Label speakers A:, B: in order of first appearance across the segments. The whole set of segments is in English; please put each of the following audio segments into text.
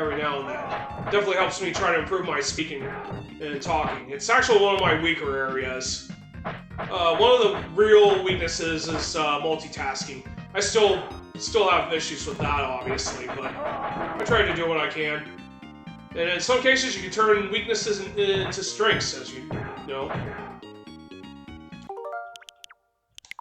A: every now and then. Definitely helps me try to improve my speaking and talking. It's actually one of my weaker areas. One of the real weaknesses is multitasking. I still have issues with that, obviously, but I try to do what I can. And in some cases, you can turn weaknesses into strengths, as you know.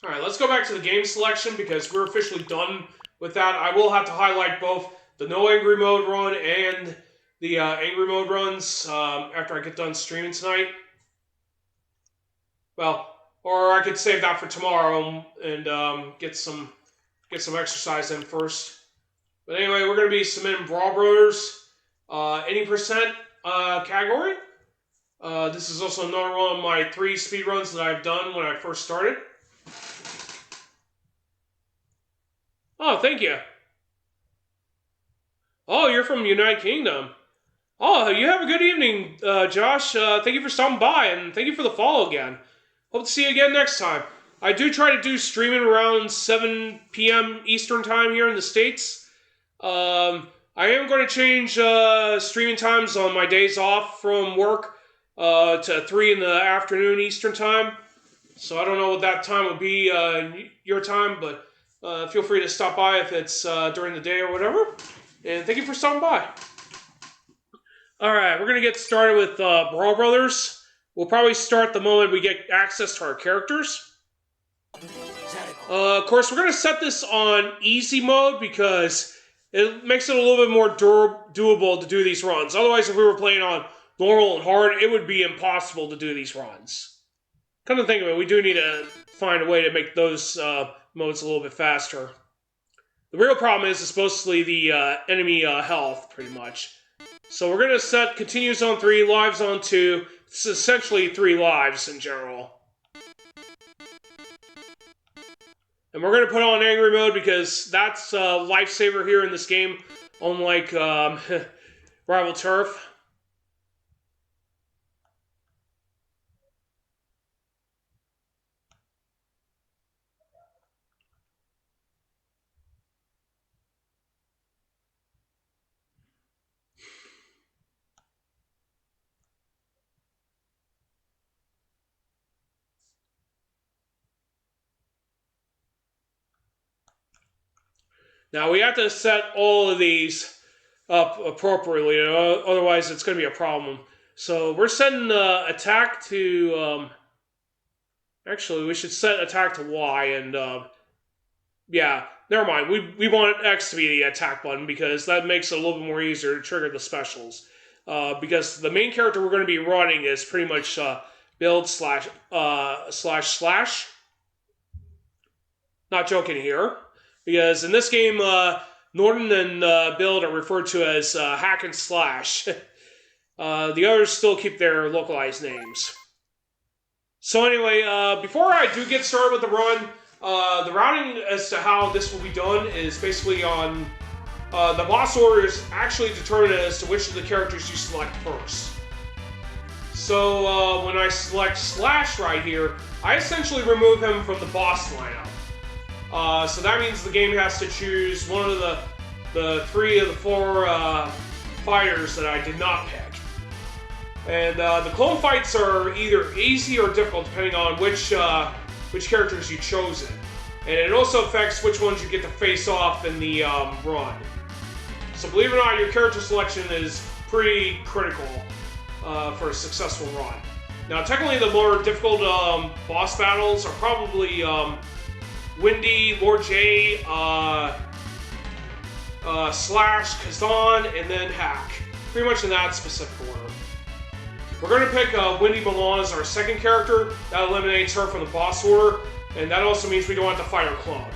A: Alright, let's go back to the game selection, because we're officially done with that. I will have to highlight both the no angry mode run and the angry mode runs after I get done streaming tonight. Well, or I could save that for tomorrow and get some exercise in first. But anyway, we're going to be submitting Brawl Brothers any percent category. This is also another one of my 3 speedruns that I've done when I first started. Oh, thank you. Oh, you're from the United Kingdom. Oh, you have a good evening, Josh. Thank you for stopping by, and thank you for the follow again. Hope to see you again next time. I do try to do streaming around 7 p.m. Eastern time here in the States. I am going to change streaming times on my days off from work to 3 in the afternoon Eastern time. So I don't know what that time will be in your time, but feel free to stop by if it's during the day or whatever. And thank you for stopping by. Alright, we're going to get started with Brawl Brothers. We'll probably start the moment we get access to our characters. Of course, we're going to set this on easy mode because it makes it a little bit more doable to do these runs. Otherwise, if we were playing on normal and hard, it would be impossible to do these runs. Come to think of it, we do need to find a way to make those modes a little bit faster. The real problem is supposedly the enemy health, pretty much. So we're going to set continues on 3, lives on 2. It's essentially 3 lives in general. And we're going to put on angry mode because that's a lifesaver here in this game, unlike Rival Turf. Now, we have to set all of these up appropriately, otherwise it's going to be a problem. So, we're setting attack to... actually, we should set attack to Y, and... yeah, never mind. We want X to be the attack button, because that makes it a little bit more easier to trigger the specials. Because the main character we're going to be running is pretty much build slash. Not joking here. Because in this game, Norton and Build are referred to as hack and slash. The others still keep their localized names. So anyway, before I do get started with the run, the routing as to how this will be done is basically on... the boss order is actually determined as to which of the characters you select first. So when I select Slash right here, I essentially remove him from the boss lineup. So that means the game has to choose one of the 3 of the 4 fighters that I did not pick. And the clone fights are either easy or difficult depending on which characters you've chosen. And it also affects which ones you get to face off in the run. So believe it or not, your character selection is pretty critical for a successful run. Now technically the more difficult boss battles are probably Windy, Lord J, Slash, Kazan, and then Hack. Pretty much in that specific order. We're going to pick Windy Milan as our second character. That eliminates her from the boss order, and that also means we don't have to fight her clone.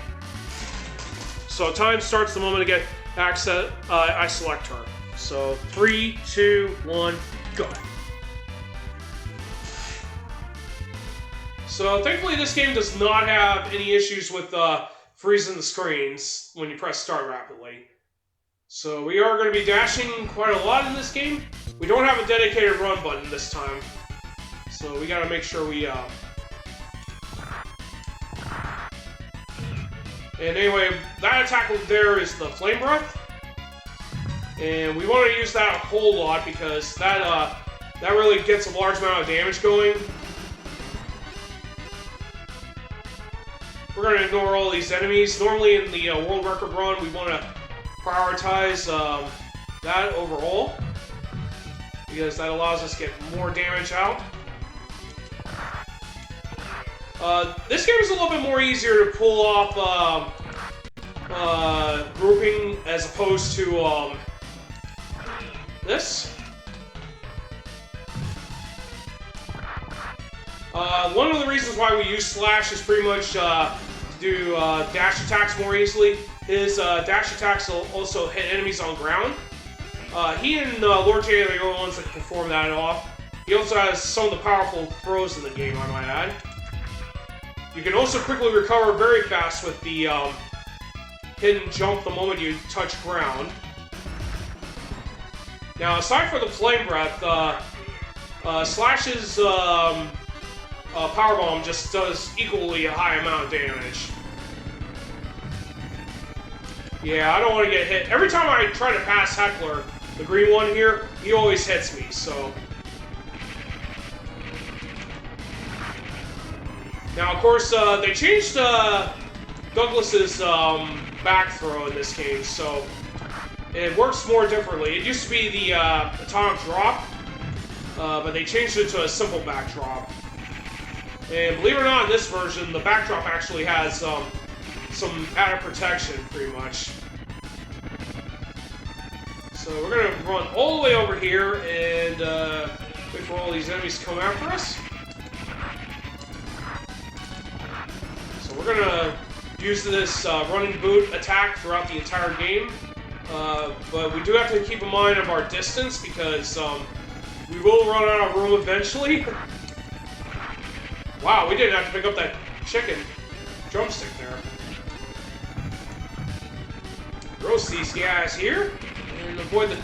A: So time starts the moment I get access, I select her. So 3, 2, 1, go. So thankfully this game does not have any issues with freezing the screens when you press start rapidly. So we are going to be dashing quite a lot in this game. We don't have a dedicated run button this time. So we got to make sure we... And anyway, that attack there is the Flame Breath. And we want to use that a whole lot because that really gets a large amount of damage going. We're going to ignore all these enemies. Normally in the world record run, we want to prioritize that overall, because that allows us to get more damage out. This game is a little bit more easier to pull off grouping as opposed to this. One of the reasons why we use Slash is pretty much to do dash attacks more easily. His dash attacks will also hit enemies on ground. He and Lord J are the only ones that can perform that off. He also has some of the powerful throws in the game, I might add. You can also quickly recover very fast with the hidden jump the moment you touch ground. Now, aside from the Flame Breath, Slash's Power Bomb just does equally a high amount of damage. Yeah, I don't want to get hit. Every time I try to pass Heckler, the green one here, he always hits me, so... Now, of course, they changed Douglas's back throw in this game, so it works more differently. It used to be the atomic drop, but they changed it to a simple backdrop. And believe it or not, in this version, the backdrop actually has some added protection, pretty much. So we're going to run all the way over here and wait for all these enemies to come after us. So we're going to use this running boot attack throughout the entire game. But we do have to keep in mind of our distance because we will run out of room eventually. Wow, we didn't have to pick up that chicken drumstick there. Roast these guys here and avoid the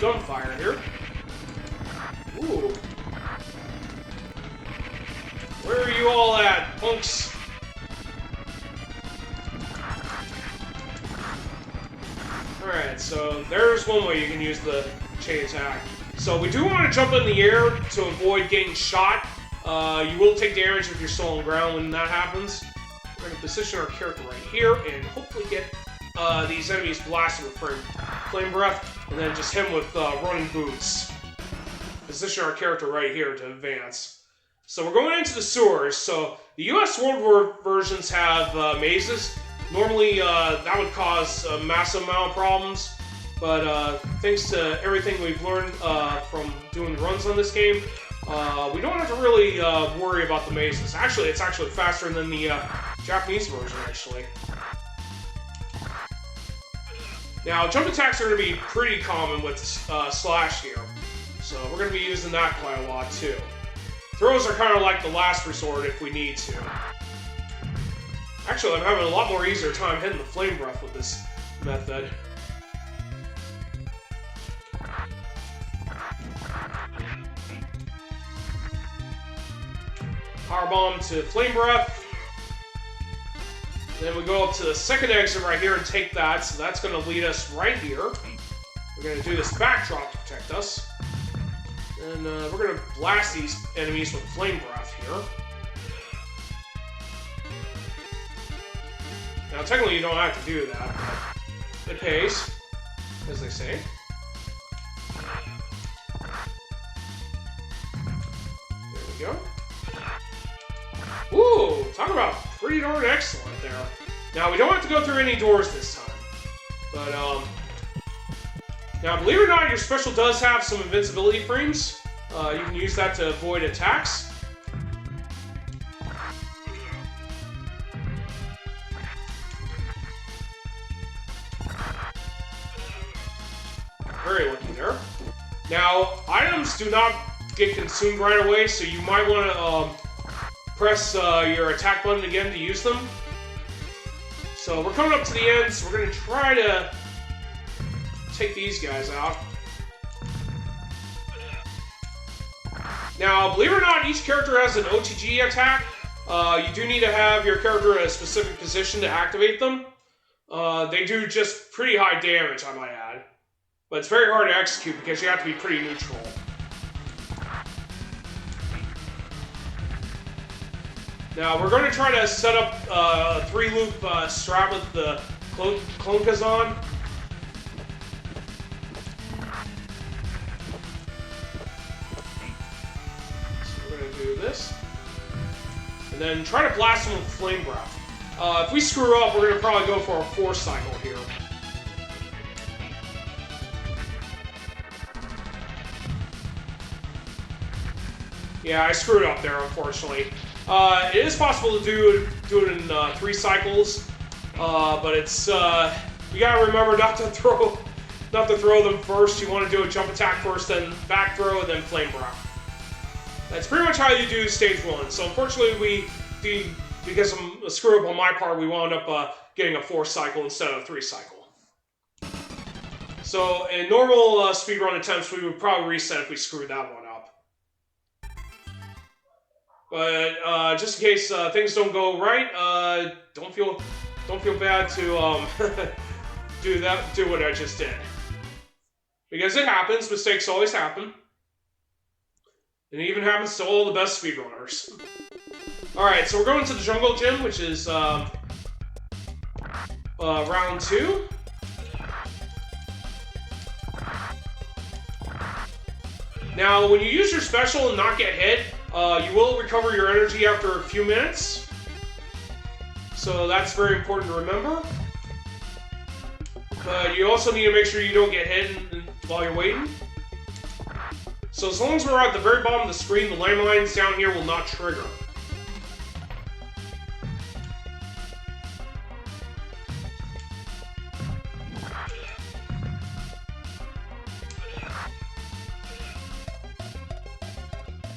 A: gunfire here. Ooh. Where are you all at, punks? Alright, so there's one way you can use the chain attack. So we do want to jump in the air to avoid getting shot. You will take damage if you're still on ground when that happens. We're going to position our character right here and hopefully get these enemies blasted with Flame Breath, and then just hit him with running boots. Position our character right here to advance. So we're going into the sewers. So the US World War versions have mazes. Normally that would cause a massive amount of problems, but thanks to everything we've learned from doing runs on this game, we don't have to really worry about the mazes. Actually, it's actually faster than the Japanese version, actually. Now, jump attacks are going to be pretty common with Slash here, so we're going to be using that quite a lot, too. Throws are kind of like the last resort if we need to. Actually, I'm having a lot more easier time hitting the Flame Breath with this method. Power Bomb to Flame Breath. Then we go up to the second exit right here and take that, so that's going to lead us right here. We're going to do this backdrop to protect us. And we're going to blast these enemies with Flame Breath here. Now, technically you don't have to do that, but it pays, as they say. There we go. Ooh, talk about pretty darn excellent there. Now, we don't have to go through any doors this time. But, now, believe it or not, your special does have some invincibility frames. You can use that to avoid attacks. Very lucky there. Now, items do not get consumed right away, so you might want to press your attack button again to use them. So we're coming up to the end, so we're going to try to take these guys out. Now, believe it or not, each character has an OTG attack. You do need to have your character in a specific position to activate them. They do just pretty high damage, I might add. But it's very hard to execute because you have to be pretty neutral. Now, we're going to try to set up a 3-loop strat with the Clonkazon. So we're going to do this. And then try to blast him with Flame Breath. If we screw up, we're going to probably go for a 4-cycle here. Yeah, I screwed up there, unfortunately. It is possible to do it in 3 cycles, but it's you gotta remember not to throw them first. You want to do a jump attack first, then back throw, and then flame breath. That's pretty much how you do stage 1. So unfortunately, because of a screw up on my part, we wound up getting a 4-cycle instead of a 3-cycle. So in normal speedrun attempts, we would probably reset if we screwed that one up. But just in case things don't go right, don't feel bad to do what I just did, because it happens. Mistakes always happen, and it even happens to all the best speedrunners. All right, so we're going to the jungle gym, which is round 2. Now, when you use your special and not get hit, you will recover your energy after a few minutes. So that's very important to remember. But you also need to make sure you don't get hit while you're waiting. So as long as we're at the very bottom of the screen, the landmines down here will not trigger.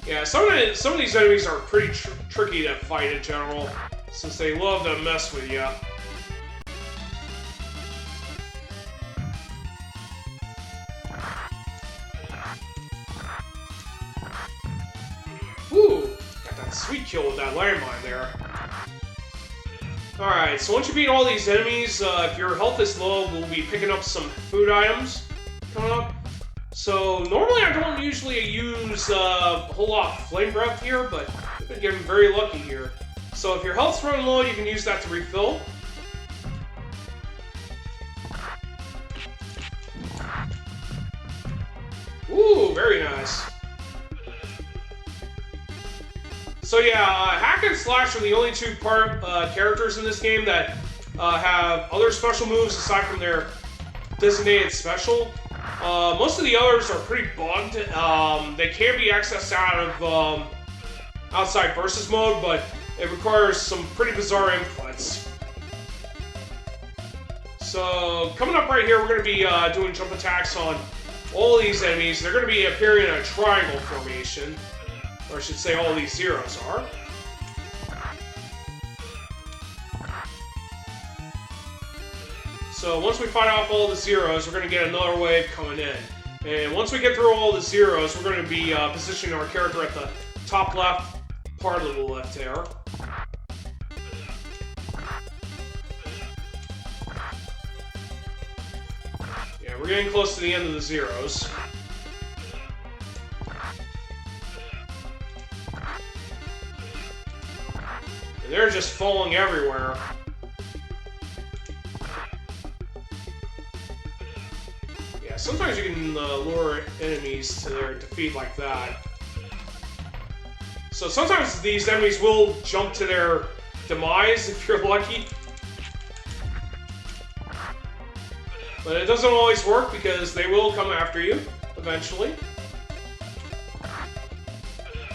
A: Yeah, some of these enemies are pretty tricky to fight in general, since they love to mess with you. Ooh, got that sweet kill with that landmine there. Alright, so once you beat all these enemies, if your health is low, we'll be picking up some food items coming up. So, normally I don't usually use a whole lot of Flame Breath here, but I've been getting very lucky here. So if your health's running low, you can use that to refill. Ooh, very nice. So yeah, Hack and Slash are the only 2 characters in this game that have other special moves aside from their designated special. Most of the others are pretty bugged. They can be accessed out of outside versus mode, but it requires some pretty bizarre inputs. So coming up right here, we're going to be doing jump attacks on all these enemies. They're going to be appearing in a triangle formation, or I should say all these zeros are. So once we fight off all the zeros, we're going to get another wave coming in. And once we get through all the zeros, we're going to be positioning our character at the top left part of the left there. Yeah, we're getting close to the end of the zeros. And they're just falling everywhere. Sometimes you can lure enemies to their defeat like that. So sometimes these enemies will jump to their demise if you're lucky. But it doesn't always work because they will come after you eventually.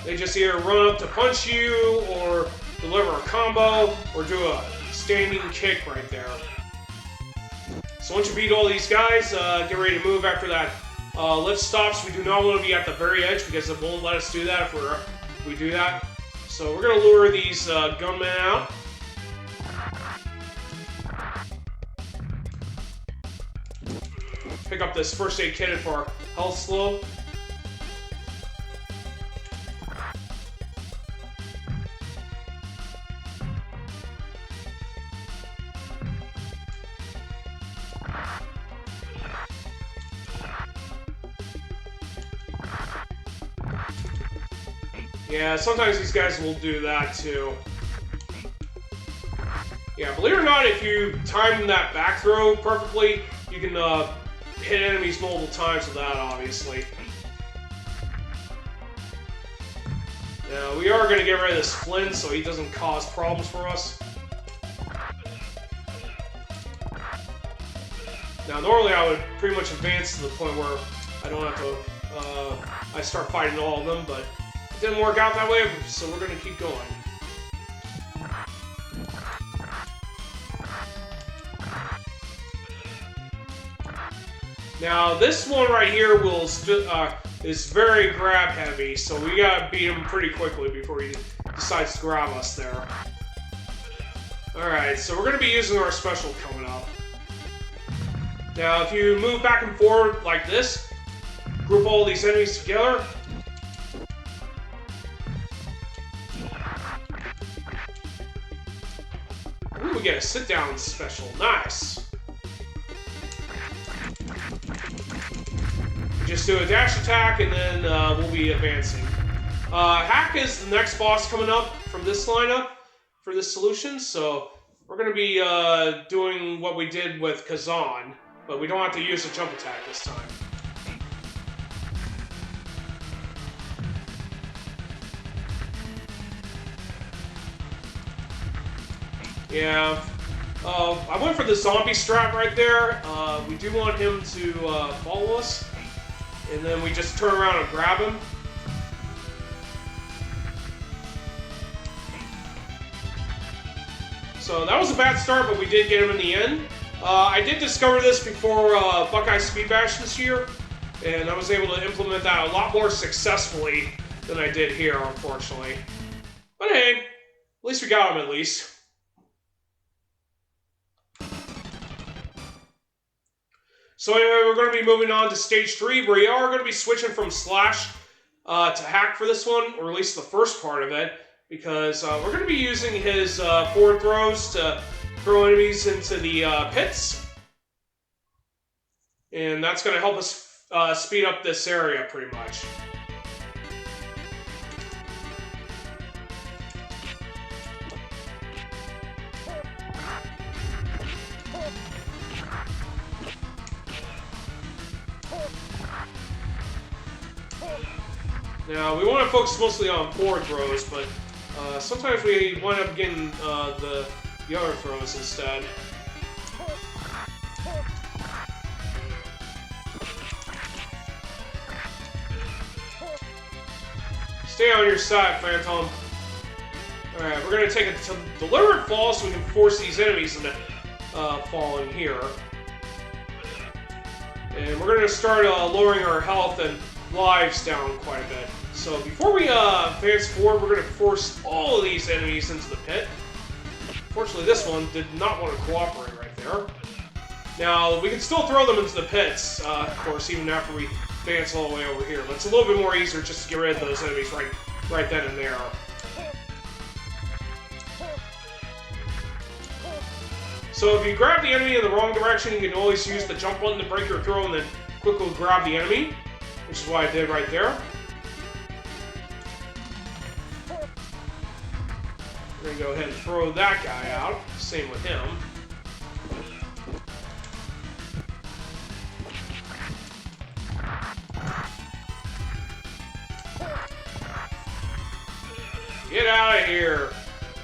A: They just either run up to punch you or deliver a combo or do a standing kick right there. So once you beat all these guys, get ready to move after that lift stops. We do not want to be at the very edge because it won't let us do that if we do that. So we're going to lure these gunmen out. Pick up this first aid kit for health slow. Yeah, sometimes these guys will do that too. Yeah, believe it or not, if you time that back throw perfectly, you can hit enemies multiple times with that, obviously. Now, we are going to get rid of this Flynn so he doesn't cause problems for us. Now, normally I would pretty much advance to the point where I don't have to, I start fighting all of them, but it didn't work out that way, so we're going to keep going. Now, this one right here is very grab heavy, so we gotta beat him pretty quickly before he decides to grab us there. Alright, so we're gonna be using our special coming up. Now, if you move back and forward like this, group all these enemies together. Ooh, we get a sit-down special. Nice. Just do a dash attack, and then we'll be advancing. Hack is the next boss coming up from this lineup for this solution, so we're going to be doing what we did with Kazan, but we don't have to use a jump attack this time. Yeah, I went for the zombie strat right there. We do want him to follow us. And then we just turn around and grab him. So that was a bad start, but we did get him in the end. I did discover this before Buckeye Speed Bash this year, and I was able to implement that a lot more successfully than I did here, unfortunately. But hey, at least we got him at least. So anyway, we're going to be moving on to stage 3. We are going to be switching from slash to hack for this one, or at least the first part of it, because we're going to be using his forward throws to throw enemies into the pits. And that's going to help us speed up this area pretty much. Now, we want to focus mostly on forward throws, but sometimes we wind up getting the other throws instead. Stay on your side, Phantom. Alright, we're going to take a deliberate fall so we can force these enemies into falling here. And we're going to start lowering our health and lives down quite a bit. So before we advance forward, we're going to force all of these enemies into the pit. Fortunately, this one did not want to cooperate right there. Now, we can still throw them into the pits, of course, even after we advance all the way over here. But it's a little bit more easier just to get rid of those enemies right then and there. So if you grab the enemy in the wrong direction, you can always use the jump button to break your throw and then quickly grab the enemy, which is what I did right there. We're going to go ahead and throw that guy out. Same with him. Get out of here!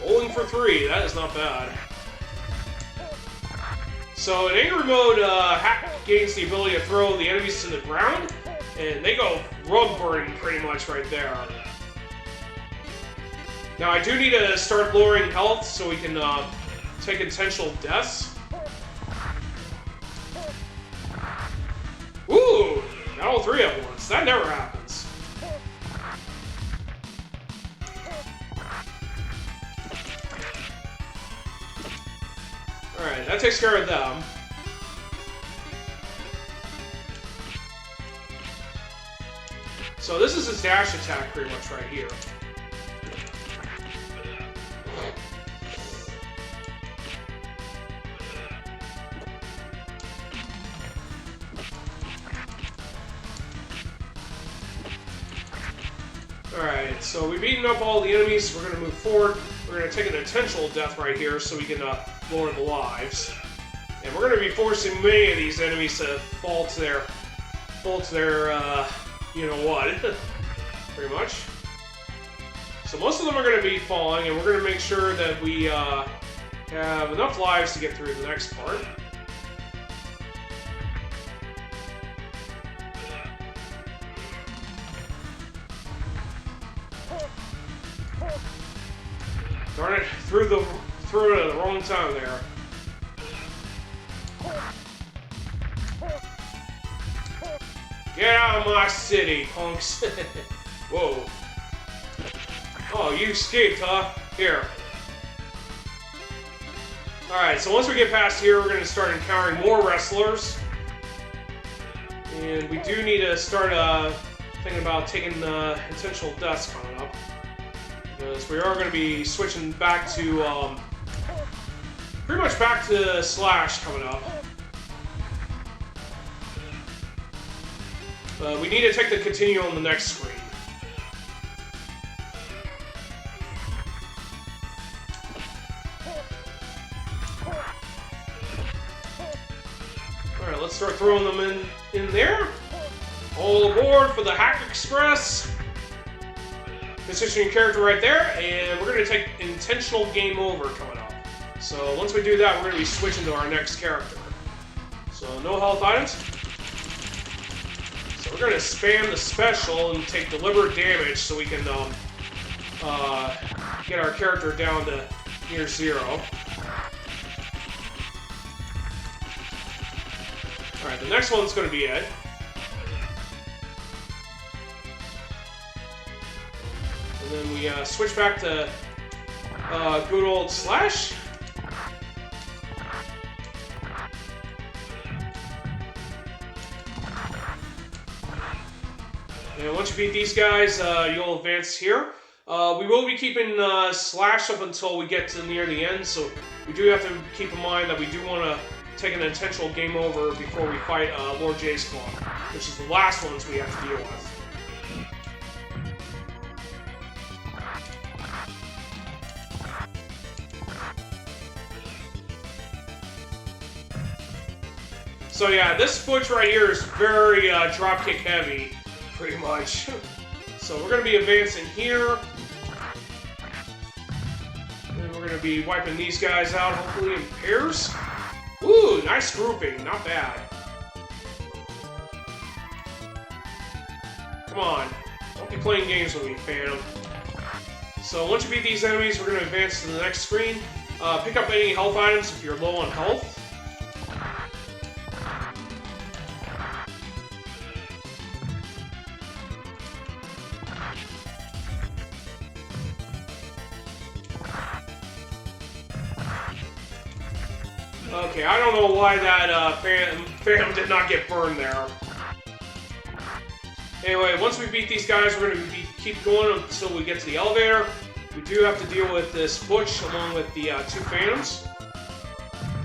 A: Bowling for 3, that is not bad. So in angry mode, Hack gains the ability to throw the enemies to the ground, and they go rug burning pretty much right there. Now I do need to start lowering health so we can take intentional deaths. Ooh! Got all 3 at once. That never happens. Alright, that takes care of them. So this is his dash attack pretty much right here. Alright, so we've beaten up all the enemies, so we're going to move forward. We're going to take an intentional death right here so we can lower the lives. And we're going to be forcing many of these enemies to fall to their, you know what, pretty much. So most of them are going to be falling, and we're going to make sure that we have enough lives to get through the next part. Darn it, threw it at the wrong time there. Get out of my city, punks. Whoa. Oh, you escaped, huh? Here. Alright, so once we get past here, we're going to start encountering more wrestlers. And we do need to start thinking about taking intentional deaths coming up. Because we are going to be switching back to, pretty much back to Slash coming up. We need to take the continue on the next screen. Alright, let's start throwing them in there. All aboard for the Hack Express. Position your character right there, and we're going to take intentional game over coming up. So once we do that, we're going to be switching to our next character. So no health items. So we're going to spam the special and take deliberate damage so we can get our character down to near zero. Alright, the next one's going to be it. And then we switch back to good old Slash. And once you beat these guys, you'll advance here. We will be keeping Slash up until we get to near the end, so we do have to keep in mind that we do want to take an intentional game over before we fight Lord J's Claw, which is the last ones we have to deal with. So yeah, this butch right here is very dropkick heavy, pretty much. So we're going to be advancing here. And we're going to be wiping these guys out, hopefully in pairs. Ooh, nice grouping, not bad. Come on, don't be playing games with me, Phantom. So once you beat these enemies, we're going to advance to the next screen. Pick up any health items if you're low on health. Okay, I don't know why that Phantom did not get burned there. Anyway, once we beat these guys, we're going to keep going until we get to the elevator. We do have to deal with this butch along with the two Phantoms.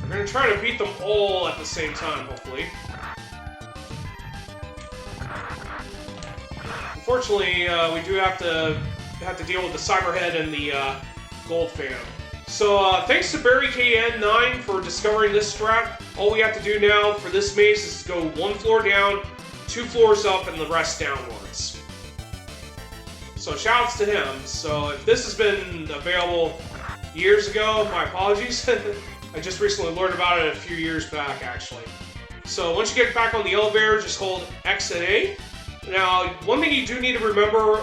A: We're going to try to beat them all at the same time, hopefully. Unfortunately, we do have to deal with the Cyberhead and the Gold Phantom. So, thanks to BarryKN9 for discovering this strat. All we have to do now for this maze is to go one floor down, 2 floors up, and the rest downwards. So, shoutouts to him. So, if this has been available years ago, my apologies. I just recently learned about it a few years back, actually. So, once you get back on the elevator, just hold X and A. Now, one thing you do need to remember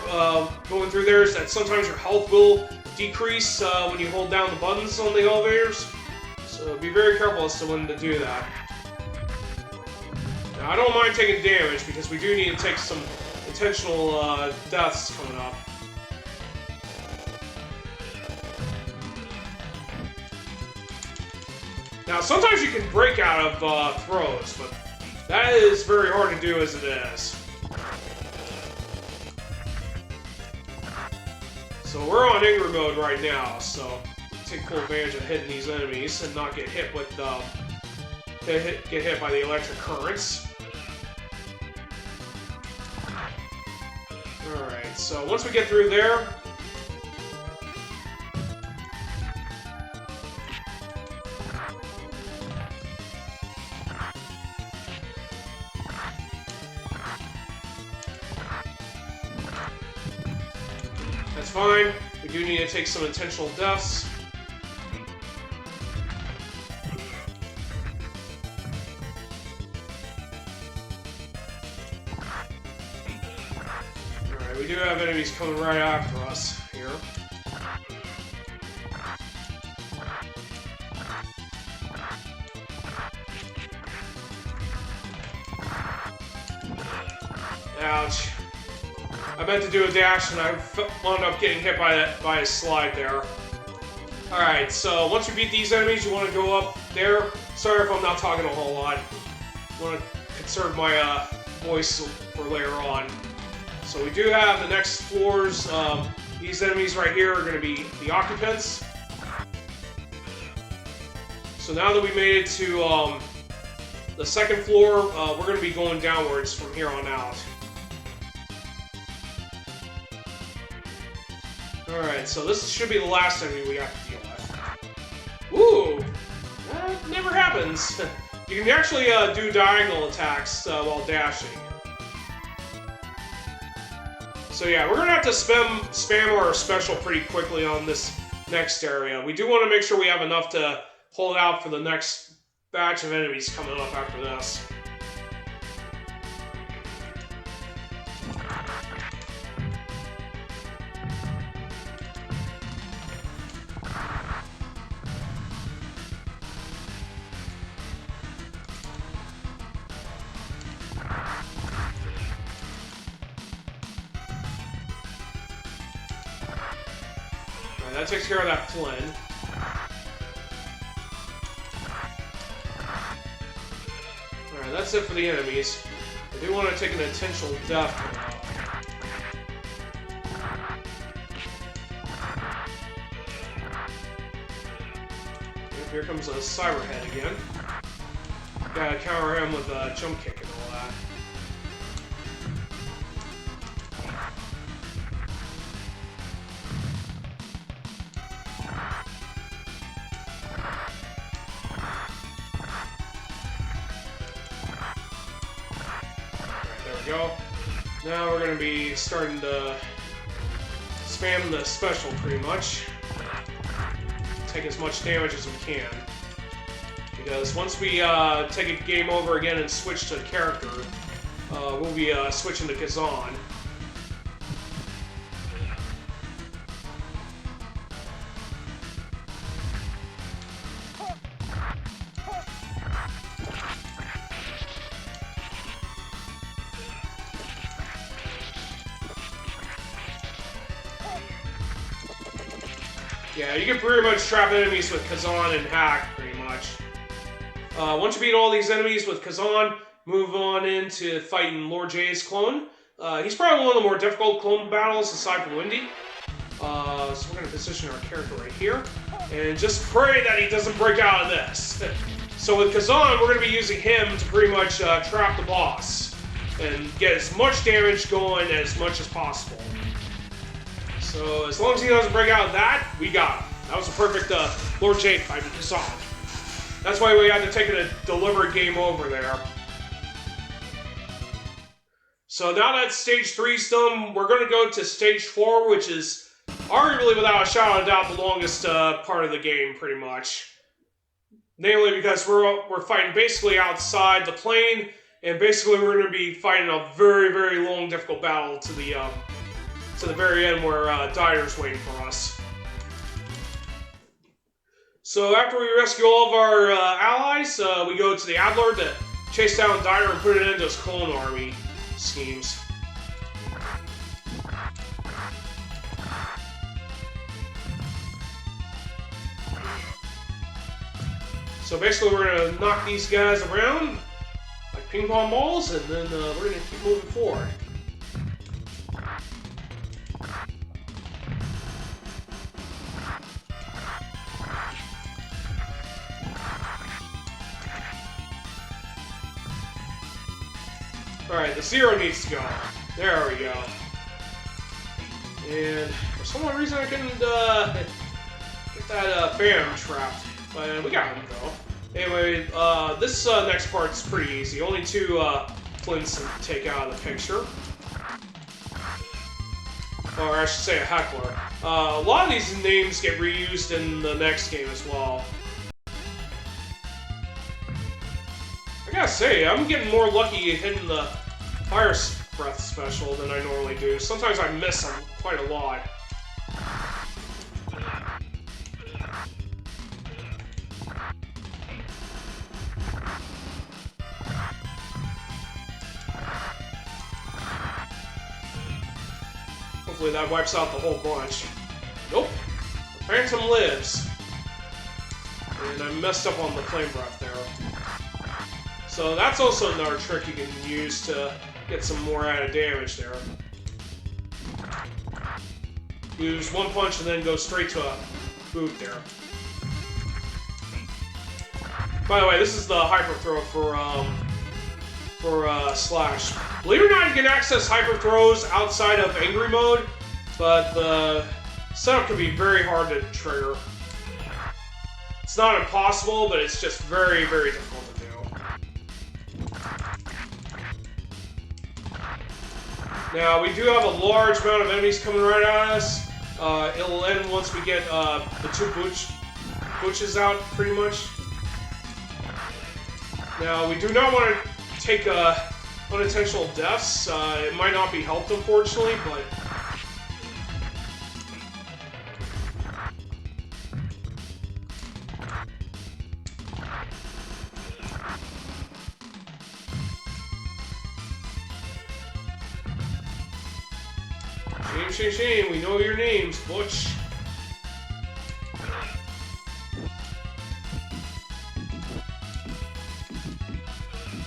A: going through there is that sometimes your health will decrease when you hold down the buttons on the elevators. So be very careful as to when to do that. Now, I don't mind taking damage because we do need to take some intentional deaths coming up. Now, sometimes you can break out of throws, but that is very hard to do as it is. So we're on angry mode right now, so take full advantage of hitting these enemies and not get hit with get hit by the electric currents. Alright, so once we get through there... That's fine. We do need to take some intentional deaths. Alright, we do have enemies coming right after us here. Ouch. I meant to do a dash and I wound up getting hit by a slide there. Alright, so once we beat these enemies, you want to go up there. Sorry if I'm not talking a whole lot. I want to conserve my voice for later on. So we do have the next floors. These enemies right here are going to be the occupants. So now that we made it to the second floor, we're going to be going downwards from here on out. Alright, so this should be the last enemy we have to deal with. Ooh! That never happens. You can actually do diagonal attacks while dashing. So yeah, we're gonna have to spam our special pretty quickly on this next area. We do want to make sure we have enough to hold out for the next batch of enemies coming up after this. That takes care of that Flynn. Alright, that's it for the enemies. I do want to take an intentional death. Here comes a Cyberhead again. Gotta counter him with a jump kick and all that. Go. Now we're going to be starting to spam the special pretty much. Take as much damage as we can. Because once we take a game over again and switch to character, we'll be switching to Kazan. Yeah, you can pretty much trap enemies with Kazan and Hack, pretty much. Once you beat all these enemies with Kazan, move on into fighting Lord J's clone. He's probably one of the more difficult clone battles, aside from Windy. So we're going to position our character right here, and just pray that he doesn't break out of this. So with Kazan, we're going to be using him to pretty much trap the boss, and get as much damage going as much as possible. So as long as he doesn't break out of that, we got him. That was a perfect Lord J fight with Kazan. That's why we had to take a deliberate game over there. So now that stage 3's done, we're going to go to stage 4, which is arguably, without a shadow of doubt, the longest part of the game, pretty much. Namely because we're fighting basically outside the plane, and basically we're going to be fighting a very, very long, difficult battle to the very end where Dyer's waiting for us. So after we rescue all of our allies, we go to the Adler to chase down Dyer and put an end to his clone army schemes. So basically we're going to knock these guys around like ping pong balls, and then we're going to keep moving forward. Alright, the zero needs to go. There we go. And for some odd reason I couldn't get that Bam trapped. But we got him though. Anyway, this next part's pretty easy. Only 2 Flints to take out of the picture. Or I should say a heckler. A lot of these names get reused in the next game as well. I gotta say, I'm getting more lucky hitting the Fire Breath special than I normally do. Sometimes I miss them quite a lot. Hopefully that wipes out the whole bunch. Nope. The Phantom lives. And I messed up on the Flame Breath there. So that's also another trick you can use to get some more added damage there. Use 1 punch and then go straight to a boot there. By the way, this is the Hyper Throw for Slash. Believe it or not, you can access Hyper Throws outside of Angry Mode, but the setup can be very hard to trigger. It's not impossible, but it's just very, very difficult to do. Now, we do have a large amount of enemies coming right at us. It'll end once we get the 2 butches out, pretty much. Now, we do not want to take unintentional deaths. It might not be helped, unfortunately, but... Shame, we know your names, Butch.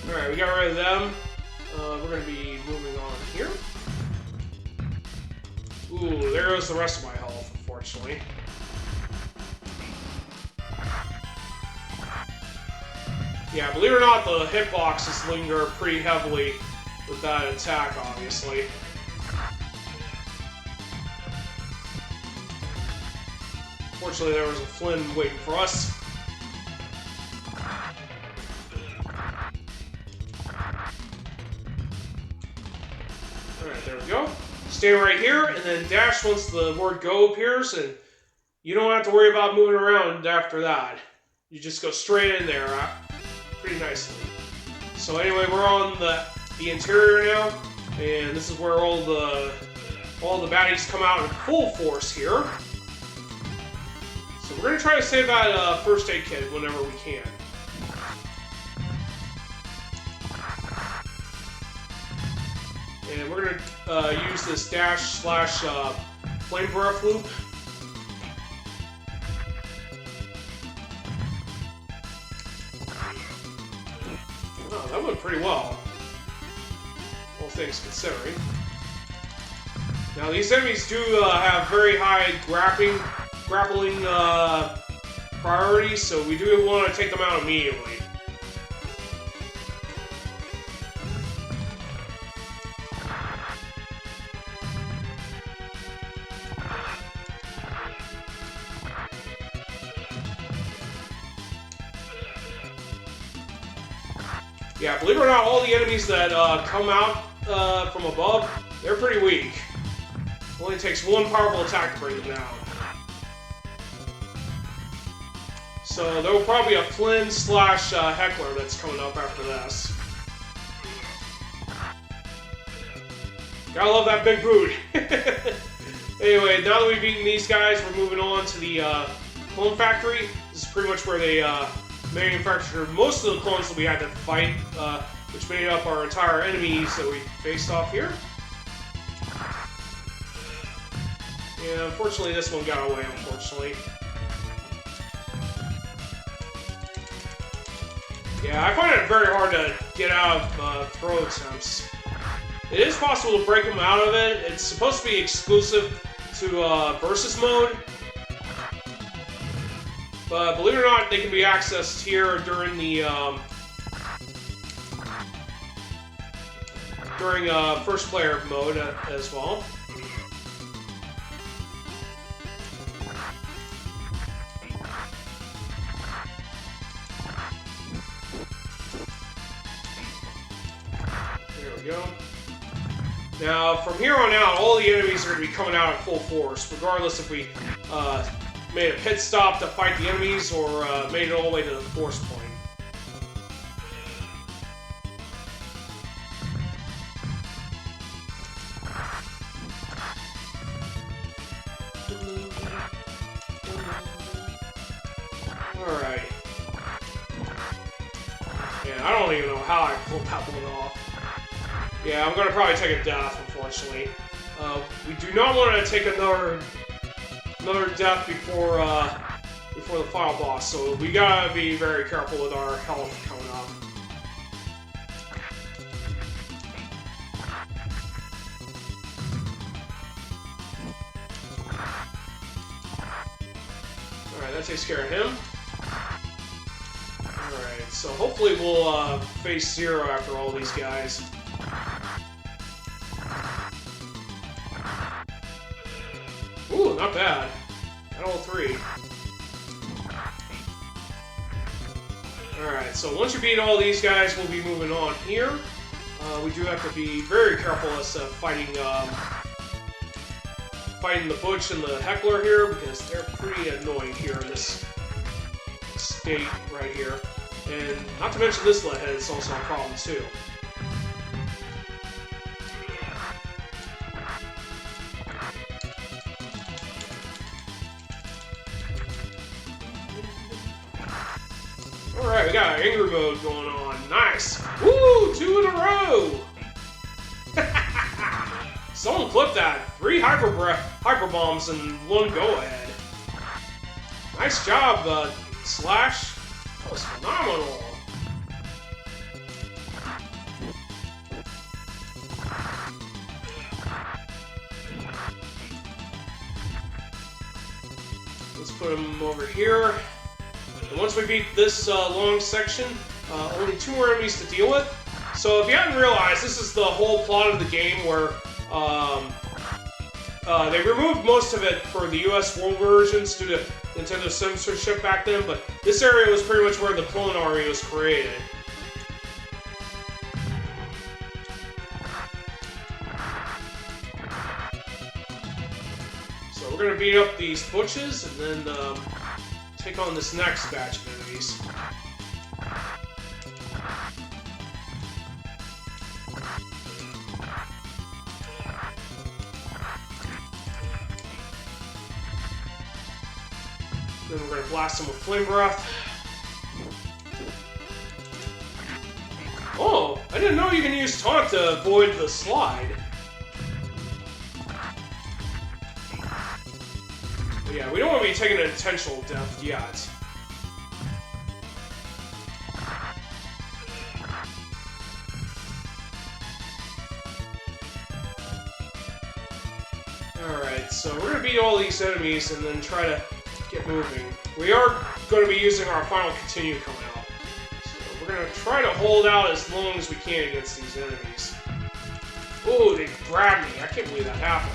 A: Alright, we got rid of them. We're gonna be moving on here. Ooh, there goes the rest of my health, unfortunately. Yeah, believe it or not, the hitboxes linger pretty heavily with that attack, obviously. Fortunately, there was a Flynn waiting for us. Alright, there we go. Stay right here, and then dash once the word go appears, and you don't have to worry about moving around after that. You just go straight in there pretty nicely. So anyway, we're on the interior now, and this is where all the baddies come out in full force here. So we're going to try to save that first aid kit whenever we can. And we're going to use this dash slash flame breath loop. Oh, that went pretty well, all things considering. Now these enemies do have very high grappling priority, so we do want to take them out immediately. Yeah, believe it or not, all the enemies that come out from above, they're pretty weak. It only takes one powerful attack to bring them down. So there will probably be a Flynn slash Heckler that's coming up after this. Gotta love that big boot. Anyway, now that we've beaten these guys, we're moving on to the clone factory. This is pretty much where they manufactured most of the clones that we had to fight, which made up our entire enemies that we faced off here. And unfortunately, this one got away, unfortunately. Yeah, I find it very hard to get out of throw attempts. It is possible to break them out of it. It's supposed to be exclusive to Versus mode. But believe it or not, they can be accessed here during the first player mode as well. Now, from here on out, all the enemies are going to be coming out at full force, regardless if we made a pit stop to fight the enemies or made it all the way to the force point. Alright. Yeah, I don't even know how I pulled that one off. Yeah, I'm gonna probably take a death, unfortunately. We do not want to take another death before the final boss, so we gotta be very careful with our health coming up. Alright, that takes care of him. Alright, so hopefully we'll face Zero after all these guys. Ooh, not bad. At all three. Alright, so once you beat all these guys, we'll be moving on here. We do have to be very careful as to fighting the Butch and the Heckler here, because they're pretty annoying here in this state right here. And not to mention this lead head is also a problem too. Alright, we got angry mode going on. Nice! Woo! 2 in a row! Someone clipped that. 3 hyper bombs in 1 go-ahead. Nice job, Slash. That was phenomenal. Let's put him over here. And once we beat this long section, only 2 more enemies to deal with. So if you hadn't realized, this is the whole plot of the game where they removed most of it for the US World versions due to Nintendo censorship back then, but this area was pretty much where the Clone Army was created. So we're gonna beat up these Butches and then take on this next batch of enemies. Then we're gonna blast him with Flame Breath. Oh, I didn't know you can use Taunt to avoid the slide. But yeah, we don't want to be taking an intentional death yet. Alright, so we're gonna beat all these enemies and then try to get moving. We are going to be using our final continue coming out. So we're going to try to hold out as long as we can against these enemies. Oh, they grabbed me. I can't believe that happened.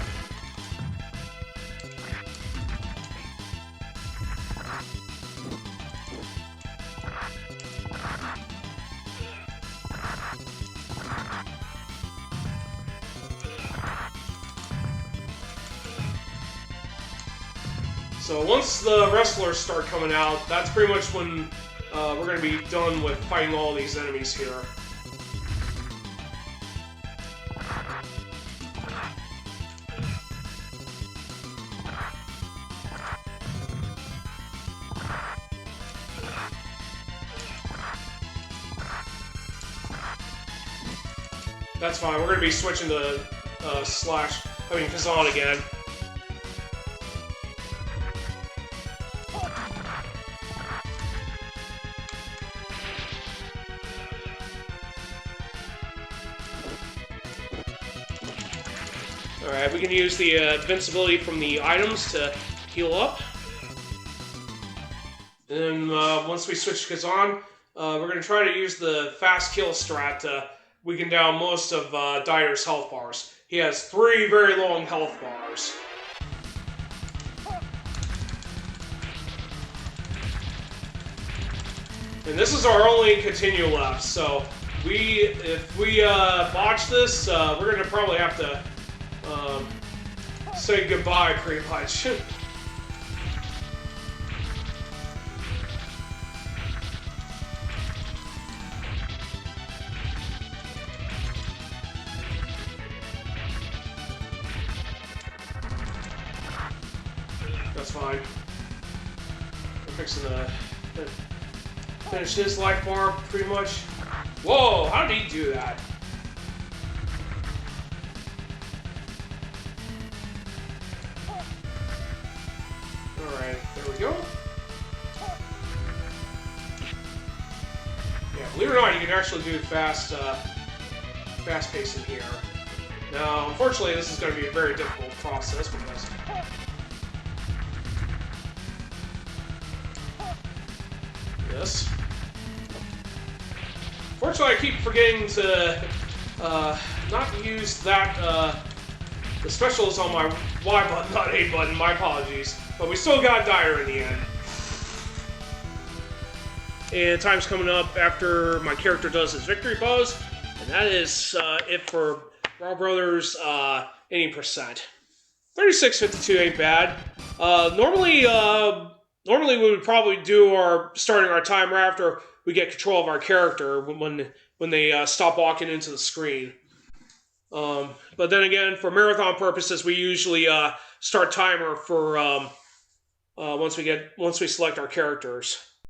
A: So once the wrestlers start coming out, that's pretty much when we're going to be done with fighting all these enemies here. That's fine, we're going to be switching to Kazan again. Alright, we can use the invincibility from the items to heal up. And then once we switch to Kazan, we're going to try to use the fast kill strat to weaken down most of Dieter's health bars. He has 3 very long health bars. And this is our only continue left, so if we botch this, we're gonna probably have to say goodbye pretty much. That's fine. I'm fixing to finish his life bar pretty much. Whoa, how did he do that? Alright, there we go. Yeah, believe it or not, you can actually do fast pacing here. Now, unfortunately, this is going to be a very difficult process because this. Fortunately, I keep forgetting to not use that the specials on my Y button, not A button. My apologies, but we still got Dyer in the end. And time's coming up after my character does his victory pose, and that is it for Brawl Brothers 80%. 36:52 ain't bad. Normally we would probably do our starting our timer after we get control of our character when they stop walking into the screen. But then again, for marathon purposes, we usually start timer for once we select our characters.